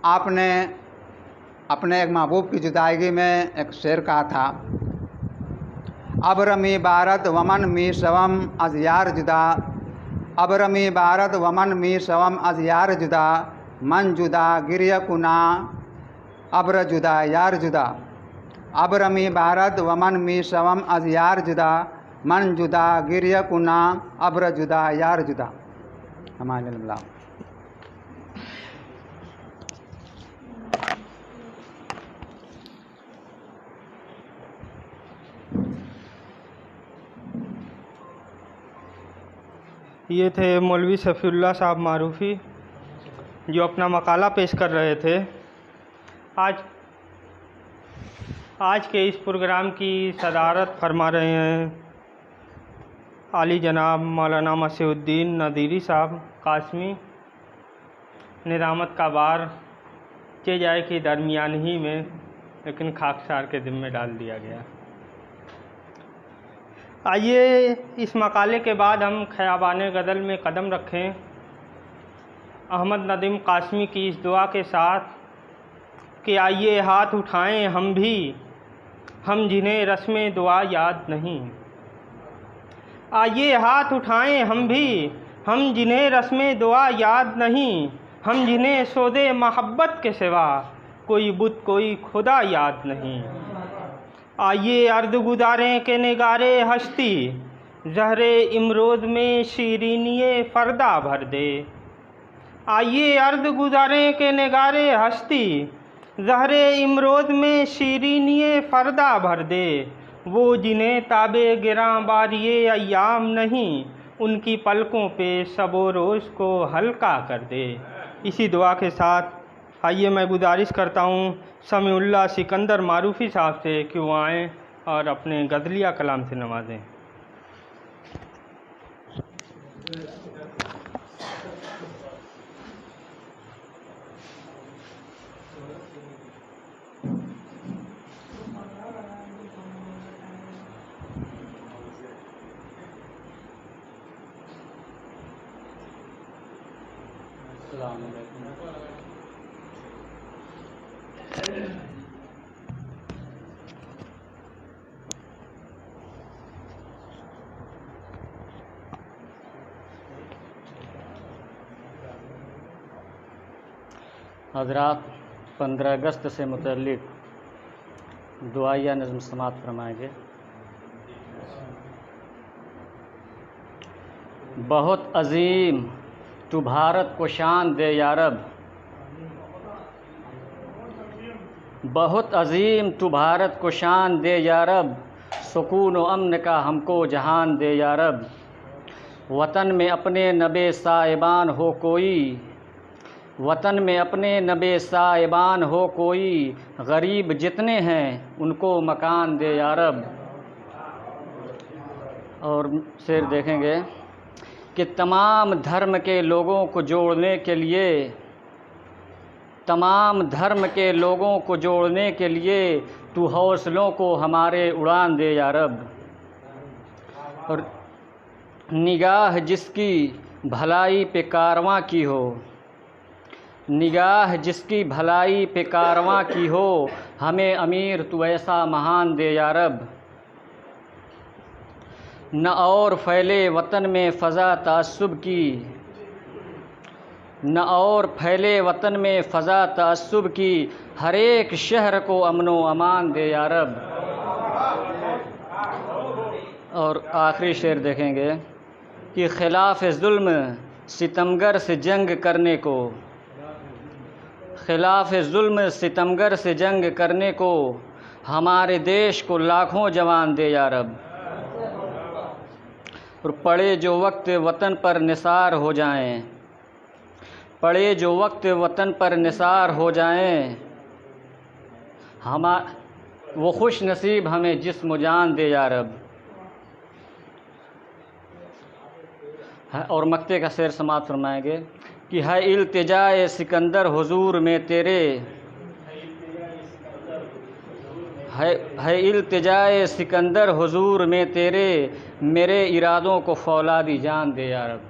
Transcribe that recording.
आपने अपने एक महबूब की जुदाई में एक शेर कहा था, अबरमी भारत वमन मी सवम अज यार जुदा, अबरमी भारत वमन मी सवम अज यार जुदा, मन जुदा गिरिय कुना अब्र जुदा यार जुदा, अबरमी भारत वमन मी सवम अज यार जुदा, मन जुदा गिरिय कुना अब्र जुदा यार जुदा। हमारे अल्लाह। ये थे मौलवी सफ़ीउल्लाह साहब मारूफ़ी जो अपना मकाला पेश कर रहे थे। आज के इस प्रोग्राम की सदारत फरमा रहे हैं आली जनाब मौलाना मसीहुद्दीन नदीरी साहब कासमी। निरामत का बार चे जाए कि दरमियान ही में, लेकिन खाकसार के ज़िम्मे डाल दिया गया। आइए इस मकाले के बाद हम ख़याबान गज़ल में कदम रखें अहमद नदीम कासमी की इस दुआ के साथ कि आइए हाथ उठाएं हम भी, हम जिन्हें रस्में दुआ याद नहीं। आइए हाथ उठाएं हम भी, हम जिन्हें रस्में दुआ याद नहीं, हम जिन्हें सौदे मोहब्बत के सिवा कोई बुत कोई खुदा याद नहीं। आइए अर्द गुजारें के निगारे हस्ती, ज़हरे इमरोज़ में शीरीनिए फ़रदा भर दे। आइए अर्द गुजारें के निगारे हस्ती, ज़हरे इमरोज़ में शीरीनिए फ़रदा भर दे। वो जिन्हें ताबे गिरां बारिये अय्याम नहीं, उनकी पलकों पे सबो रोज़ को हल्का कर दे। इसी दुआ के साथ आइए मैं गुजारिश करता हूँ समीउल्लाह सिकंदर मारूफ़ी साहब से कि वो आएँ और अपने गज़लिया कलाम से नवाजें। हज़रात 15 अगस्त से मुतल्लिक दुआया नज़्म समात फरमाएंगे। बहुत अजीम तू भारत को शान दे या रब, बहुत अजीम तू भारत को शान दे या रब, सुकून व अमन का हमको जहान दे या रब। वतन में अपने नबे साहिबान हो कोई, वतन में अपने नबे साहिबान हो कोई, गरीब जितने हैं उनको मकान दे या रब। और शेर देखेंगे कि तमाम धर्म के लोगों को जोड़ने के लिए, तमाम धर्म के लोगों को जोड़ने के लिए तू हौसलों को हमारे उड़ान दे या रब। और निगाह जिसकी भलाई पे कारवां की हो, निगाह जिसकी भलाई पे कारवां की हो, हमें अमीर तू ऐसा महान दे या रब। न और फैले वतन में फ़ज़ा तअस्सुब की, न और फैले वतन में फ़ज़ा तअस्सुब की, हर एक शहर को अमनो अमान दे या रब। और आखिरी शेर देखेंगे कि खिलाफ जुल्म सितमगर से जंग करने को, खिलाफ जुल्म सितमगर से जंग करने को, हमारे देश को लाखों जवान दे या रब। और पड़े जो वक्त वतन पर निसार हो जाएं, पड़े जो वक्त वतन पर निसार हो जाएं, वो खुश नसीब हमें जिस्म जान दे या रब। और मक्ते का शेर समात फरमाएंगे कि है इल्तिजाए सिकंदर हुजूर में तेरे, है इल्तिजाए सिकंदर हुजूर में तेरे, मेरे इरादों को फौलादी जान दे या रब।